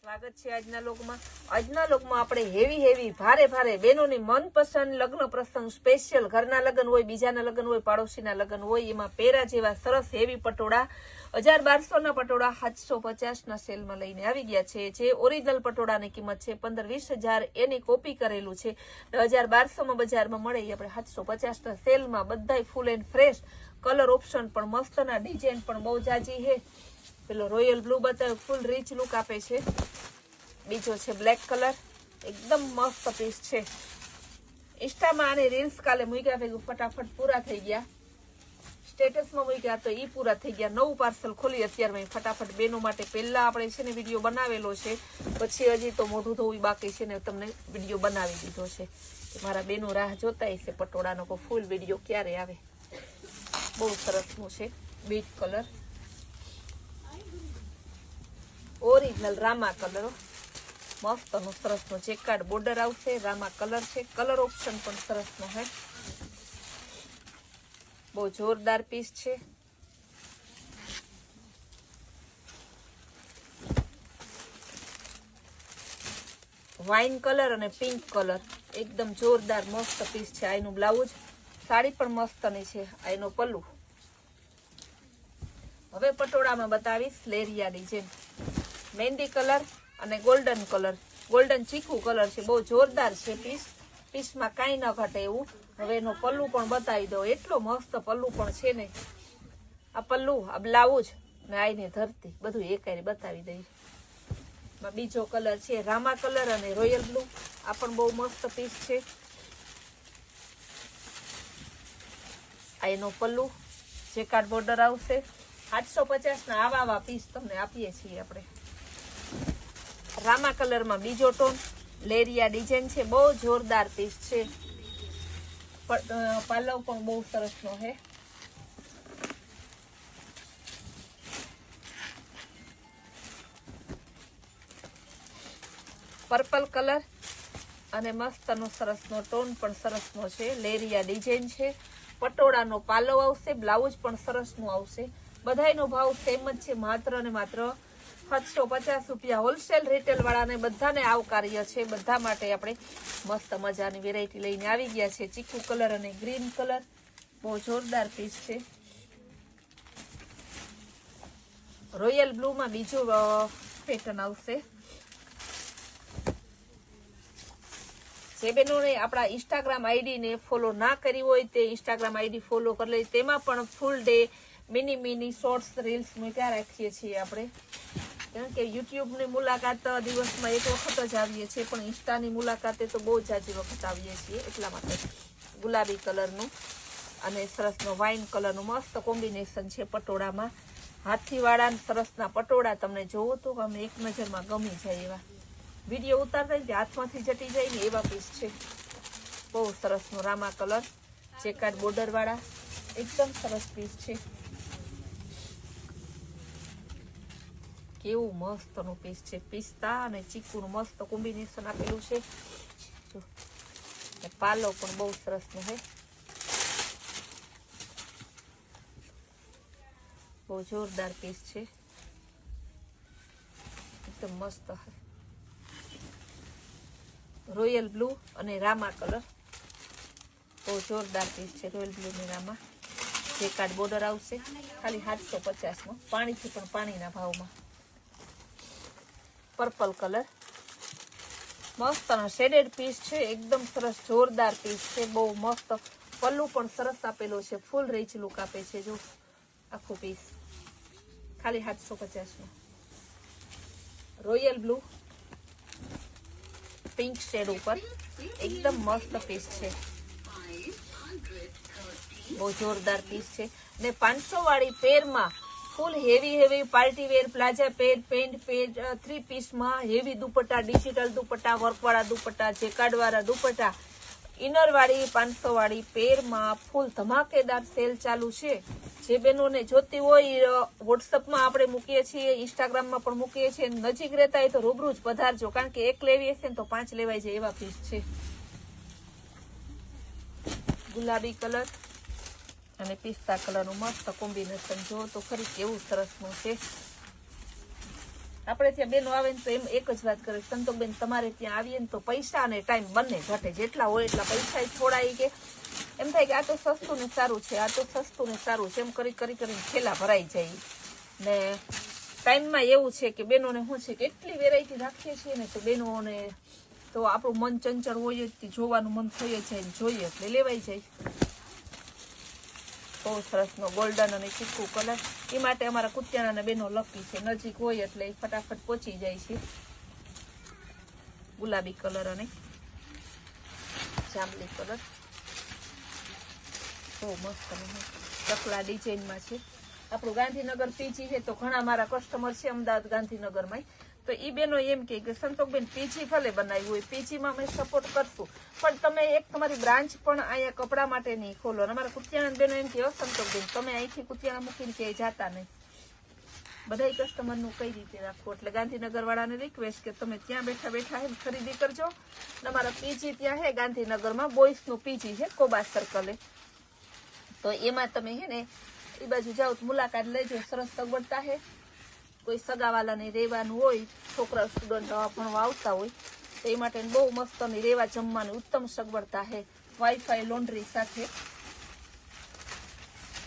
સ્વાગત છે આજના લોકમાં આપણે હેવી ભારે બહેનોની મનપસંદ લગ્ન પ્રસંગ સ્પેશિયલ ઘરના લગ્ન હોય, બીજાના લગ્ન હોય, પાડોશીના લગ્ન હોય, એમાં પહેરા જેવા સરસ હેવી પટોળા 1200 ના પટોળા 750 ના સેલમાં લઈને આવી ગયા છે. જે ઓરિજિનલ પટોળાની કિંમત છે 15-20 હજાર, એની કોપી કરેલું છે 1200 માં બજારમાં મળે, આપણે 750 ના સેલમાં બધાય full and fresh, colour option પણ મસ્તના, ડિઝાઇન પણ બહુ જાજી છે. પેલો રોયલ બ્લુ બતાવ્યો, ફૂલ રીચ લુક આપે છે. બીજો છે બ્લેક કલર, એકદમ મસ્ત પીસ છે. ઇન્સ્ટામાં આની રીલ્સ કાલે મૂક્યા ભેગું ફટાફટ પૂરા થઈ ગયા, સ્ટેટસમાં મૂક્યા તો ઈ પૂરા થઈ ગયા. નવું પાર્સલ ખોલી અત્યારમાં ફટાફટ બેનો માટે. પહેલા આપણે છે ને વિડીયો બનાવેલો છે, પછી હજી તો મોઢું ધોવું બાકી છે ને તમને વિડીયો બનાવી દીધો છે. મારા બેનો રાહ જોતા હશે પટોળાનો કોઈ ફૂલ વિડીયો ક્યારે આવે. બહુ સરસનું છે, beet colour, original Rama colour, મસ્તનો સરસનો ચેકાર્ડ બોર્ડર આવશે, રામા કલર છે, કલર ઓપ્શન પણ સરસનો છે. બહુ જોરદાર પીસ છે. વાઇન કલર અને પિંક કલર, એકદમ જોરદાર મસ્ત પીસ છે. આનું બ્લાઉઝ, સાડી પણ મસ્તની છે. આનો પલ્લુ. હવે પટોળામાં બતાવીશ લેરિયા ડિઝાઇન, મહેંદી કલર અને ગોલ્ડન કલર, ગોલ્ડન ચીકુ કલર છે. બહુ જોરદાર છે પીસ, પીસમાં કાંઈ ન ઘટે એવું. હવે એનો પલ્લુ પણ બતાવી દો, એટલો મસ્ત પલ્લુ પણ છે ને. આ પલ્લુ, આ બ્લાઉઝ ને આઈને ધરતી બધું એકારે બતાવી દઈએ. બીજો કલર છે રામા કલર અને રોયલ બ્લુ, આ પણ બહુ મસ્ત પીસ છે. આ એનો પલ્લુ, ચેકાર્ડ બોર્ડર આવશે. 850 ના આવા પીસ તમને આપીએ છીએ આપણે. રામા કલરમાં બીજો ટોન, લેરિયા ડિઝાઇન છે, બહુ જોરદાર પીસ છે. પાલવ પણ બહુ સરસનો છે. પર્પલ કલર અને મસ્તનો સરસનો ટોન પણ સરસનો છે. લેરિયા ડિઝાઇન છે. પટોળાનો પાલવ આવશે, બ્લાઉઝ પણ સરસનું આવશે. બધાયનો ભાવ સેમ જ છે, માત્ર ને માત્ર 750 રૂપિયા. હોલસેલ રિટેલ વાળાને બધાને આવકાર્ય છે. બધા માટે આપણે મસ્ત મજાની વેરાયટી લઈને આવી ગયા છે. ચીકુ કલર અને ગ્રીન કલર, બહુ જોરદાર પીસ છે. રોયલ બ્લુમાં બીજું પેટર્ન આવશે. જે બહેનોને આપણા ઇન્સ્ટાગ્રામ આઈડી ને ફોલો ના કરી હોય તે ઇન્સ્ટાગ્રામ આઈડી ફોલો કરી લે. તેમાં પણ full day mini shorts reels મૂક્યા રાખીએ છીએ આપણે. કારણ કે યુટ્યુબની મુલાકાત દિવસમાં એક વખત જ આવીએ છીએ, પણ ઇન્સ્ટાની મુલાકાતે તો બહુ જાજી વખત આવીએ છીએ. એટલા માટે ગુલાબી કલરનું અને સરસનો વાઇન કલરનું મસ્ત કોમ્બિનેશન છે પટોળામાં. હાથીવાળા સરસના પટોળા તમને જોવો તો અમે એક નજરમાં ગમી જાય એવા. વિડીયો ઉતારતા ને હાથમાંથી જટી જાય ને એવા પીસ છે. બહુ સરસનો રામા કલર, ચેકાર્ડ બોર્ડર વાળા, એકદમ સરસ પીસ છે. કેવું મસ્તનું પીસ છે. પિસ્તા અને ચીકુનું મસ્ત કોમ્બિનેશન આપેલું છે. પાલો પણ બહુ સરસનો છે, બહુ જોરદાર પીસ છે, એકદમ મસ્ત. રોયલ બ્લુ અને રામા કલર, બહુ જોરદાર પીસ છે. રોયલ બ્લુ ને રામા, ચેકાર્ડ બોર્ડર આવશે. ખાલી 750 માં, પાણીથી પણ પાણીના ભાવમાં. પર્પલ કલર, મસ્ત શેડેડ પીસ છે, એકદમ સરસ જોરદાર પીસ છે. બહુ મસ્ત પલ્લુ પણ સરસ આપેલો છે, ફૂલ રીચ લુક આપે છે. જો આખું પીસ ખાલી 750 માં. રોયલ બ્લુ પિંક શેડ ઉપર, એકદમ મસ્ત પીસ છે. બહુ જોરદાર પીસ છે. ને 500 વાળી પેરમાં full heavy party wear palazzo પેડ, પેન્ટ પેડ, 3 પીસમાં હેવી દુપટ્ટા, ડિજિટલ દુપટ્ટા, વર્કવાળા દુપટ્ટા, જેકાર્ડ વાળા દુપટ્ટા, ઇનર વાળી 500 વાળી પેરમાં ફૂલ ધમાકેદાર સેલ ચાલુ છે. જે બહેનોને જોતી હોય વોટ્સઅપમાં આપણે મૂકીએ છીએ, ઇન્સ્ટાગ્રામમાં પણ મૂકીએ છીએ. નજીક રહેતા હોય તો રૂબરૂ જ પધારજો, કારણ કે એક લેવી હશે ને તો 5 લેવાય જાય એવા પીસ છે. ગુલાબી કલર અને પિસ્તા કલરનું મસ્ત કોમ્બિનેશન જો તો ખરી કેવું સરસનું છે. આપણે ત્યાં બેનો આવે ને તો એમ એક જ વાત કરે, સંતોકબેન તમારે ત્યાં આવીએ ને તો પૈસા અને ટાઈમ બંને ઘટે, જેટલા હોય એટલા પૈસા થોડા, કે એમ થાય કે આ તો સસ્તું ને સારું છે, આ તો સસ્તું ને સારું છે, એમ કરીને થેલા ભરાઈ જાય. ને ટાઈમમાં એવું છે કે બેનોને શું છે કે એટલી વેરાયટી રાખીએ છીએ ને તો બેનોને તો આપણું મન ચંચળ હોય જ, જોવાનું મન થઈ જાય ને જોઈએ એટલે લેવાઈ જાય. બહુ સરસનો ગોલ્ડન અને ચીકુ કલર, એ માટે અમારા કુતિયાણાના બેનો લકી છે, નજીક હોય એટલે ફટાફટ પહોંચી જાય છે. ગુલાબી કલર અને જાંબલી કલર બહુ મસ્ત ચકલા ડિઝાઇનમાં છે. આપણું ગાંધીનગર પીજી છે તો ઘણા મારા કસ્ટમર છે અમદાવાદ ગાંધીનગરમાં, તો એ બેનો એમ કે સંતોકબેન પીજી ભલે બનાવ્યું હોય, પીજીમાં અમે સપોર્ટ કરશું, પણ તમે એક તમારી બ્રાન્ચ પણ અહીંયા કપડા માટે નહીં ખોલો. અને અમારા કુતિયાણા બેનો એમ કે સંતોકબેન તમે અહીંથી કુતિયાણા મૂકીને ક્યાંય જતા નહીં, બધા કસ્ટમરનું કઈ રીતે રાખવું. એટલે ગાંધીનગર વાળાને રિક્વેસ્ટ કે તમે ત્યાં બેઠા બેઠા હે ખરીદી કરજો. અમારા પીજી ત્યાં હે ગાંધીનગરમાં, બોયસનું પીજી છે કોબા સર્કલે, તો એમાં તમે હે ને એ બાજુ જાઓ તો મુલાકાત લેજો, સરસ સગવડતા હે. કોઈ સગાવાલાને રહેવાનું હોય, છોકરા સ્ટુડન્ટ ભણવા આવતા હોય તો એ માટે બહુ મસ્ત ની રહેવા જમવાની ઉત્તમ સગવડતા હે. વાઈફાઈ લોન્ડ્રી સાથે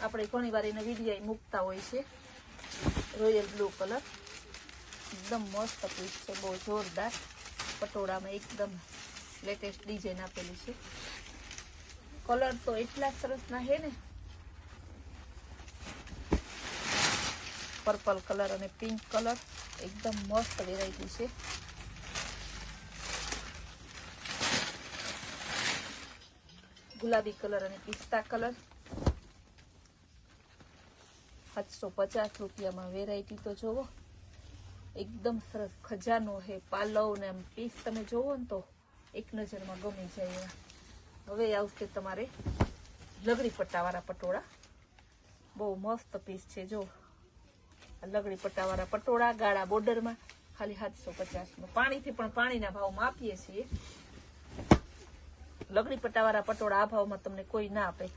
આપણે ઘણી વાર એને વિડીયો મૂકતા હોય છે. રોયલ બ્લુ કલર એકદમ મસ્ત પીસ છે, બહુ જોરદાર પટોળામાં એકદમ લેટેસ્ટ ડિઝાઇન આપેલી છે. કલર તો એટલા સરસના હે ને, પર્પલ કલર અને પિંક કલર એકદમ મસ્ત વેરાયટી છે. ગુલાબી કલર અને પિસ્તા કલર 750 રૂપિયામાં વેરાયટી તો જોવો, એકદમ સરસ ખજાનો હે. પાલવ ને આમ પીસ તમે જોવો ને તો એક નજરમાં ગમી જાય. હવે આવશે તમારે લગડી પટ્ટાવાળા પટોળા, બહુ મસ્ત પીસ છે. જો લગડી પટ્ટાવાળા પટોળા ગાળા બોર્ડરમાં ખાલી 750માં, પાણીથી પણ પાણીના ભાવમાં આપીએ છીએ. લગડી પટ્ટાવાળા પટોળા આ ભાવમાં તમને કોઈ ના આપે.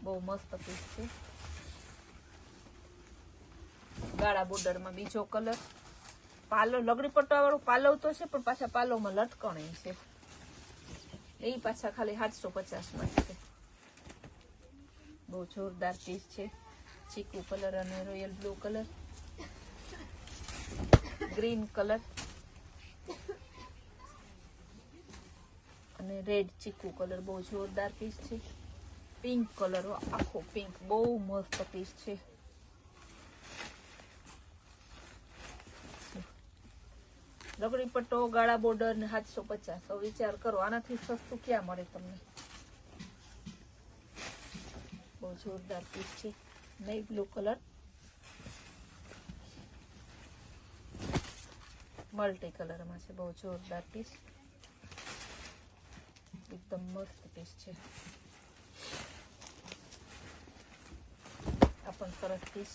બહુ મસ્ત પીસ છે. ગાળા બોર્ડરમાં બીજો કલર, પાલવ લગડી પટ્ટાવાળું પાલવ તો છે પણ પાછા પાલવમાં લટકણે છે, એ પાછા ખાલી 750માં છે. બહુ જોરદાર પીસ છે. ચીકુ કલર અને royal blue colour, green colour અને રેડ ચીકુ કલર, બહુ જોરદાર પીસ છે. પિંક કલર, આખો પિંક, બહુ મસ્ત પીસ છે. રગડી પટ્ટો ગાળા બોર્ડર ને 750. તો વિચાર કરો આનાથી સસ્તું ક્યાં મળે તમને. બહુ જોરદાર પીસ છે. નેવી બ્લુ કલર, મલ્ટી કલરમાં છે, બહુ જોરદાર પીસ, એકદમ મસ્ત પીસ છે. આ પણ સરસ પીસ,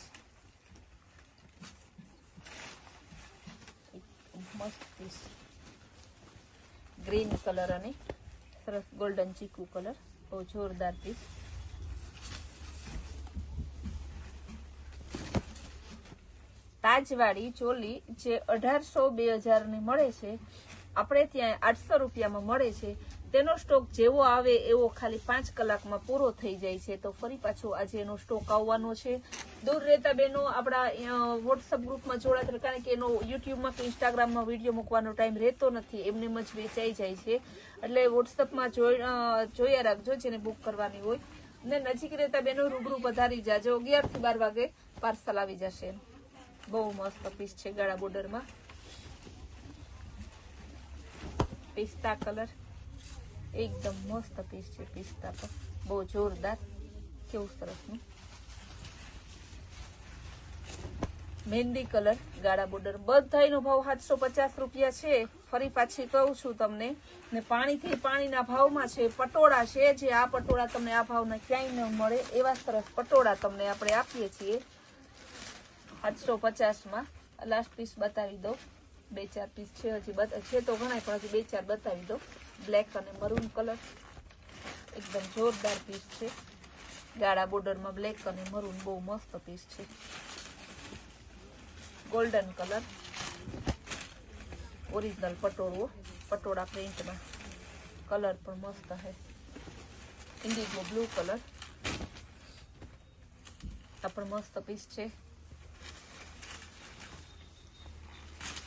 મસ્ત પીસ. ગ્રીન કલર અને સરસ ગોલ્ડન ચીકુ કલર, બહુ જોરદાર પીસ. તાજવાળી ચોલી જે 1800-2000 ની મળે છે, આપણે ત્યાં 800 રૂપિયામાં મળે છે. તેનો સ્ટોક જેવો આવે એવો ખાલી 5 કલાકમાં પૂરો થઈ જાય છે. તો ફરી પાછો આજે એનો સ્ટોક આવવાનો છે. દૂર રહેતા બેનો આપણા વોટ્સઅપ ગ્રુપમાં જોડાતા, કારણ કે એનો યુટ્યુબમાં કે ઇન્સ્ટાગ્રામમાં વિડીયો મૂકવાનો ટાઈમ રહેતો નથી, એમને જ વેચાઈ જાય છે. એટલે વોટ્સઅપમાં જોયા રાખજો જેને બુક કરવાની હોય. ને નજીક રહેતા બેનો રૂબરૂ પધારી જાજો, 11 થી 12 વાગે પાર્સલ આવી જશે. બહુ મસ્ત પીસ છે ગાળા બોર્ડરમાં. પિસ્તા કલર એકદમ મસ્ત પીસ છે. પિસ્તા પર બહુ જોરદાર, કેવું સરસનું. મહેંદી કલર ગાળા બોર્ડર, બધાનો ભાવ 750 રૂપિયા છે. ફરી પાછી કહું છું તમને, ને પાણીથી પાણીના ભાવમાં છે. પટોળા છે જે આ પટોળા તમને આ ભાવના ક્યાંય ન મળે એવા સરસ પટોળા તમને આપણે આપીએ છીએ 750માં. લાસ્ટ પીસ બતાવી દો, 2-4 પીસ છે હજી, છે તો ઘણા પણ હજી 2-4 બતાવી દો. બ્લેક અને મરૂન કલર, એકદમ જોરદાર પીસ છે. ગાળા બોર્ડરમાં બ્લેક અને મરૂન, બહુ મસ્ત પીસ છે. ગોલ્ડન કલર, ઓરિજિનલ પટોળા પ્રિન્ટમાં, કલર પણ મસ્ત છે. ઇન્ડિગો બ્લુ કલર, આ પણ મસ્ત પીસ છે.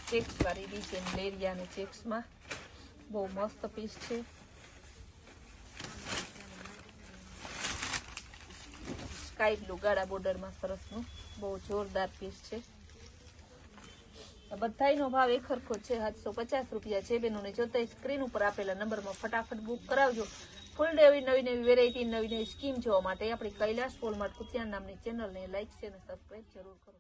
ચેક્સ વાળી ડિઝાઇન, લેરિયા અને ચેક્સમાં બહુ મસ્ત પીસ છે. સ્કાય બ્લુ ગાળા બોર્ડરમાં સરસનું બહુ જોરદાર પીસ છે. બધાયનો ભાવ એક સરખો છે, 750 રૂપિયા છે. બેનોને જોતા સ્ક્રીન ઉપર આપેલા નંબરમાં ફટાફટ બુક કરાવજો. ફૂલ ડે નવી નવી વેરાયટી, નવી નવી સ્કીમ જોવા માટે આપણી કૈલાશ વોલમાર્ટ કુતિયાણા નામની ચેનલને લાઈક છે અને સબસ્ક્રાઈબ જરૂર કરો.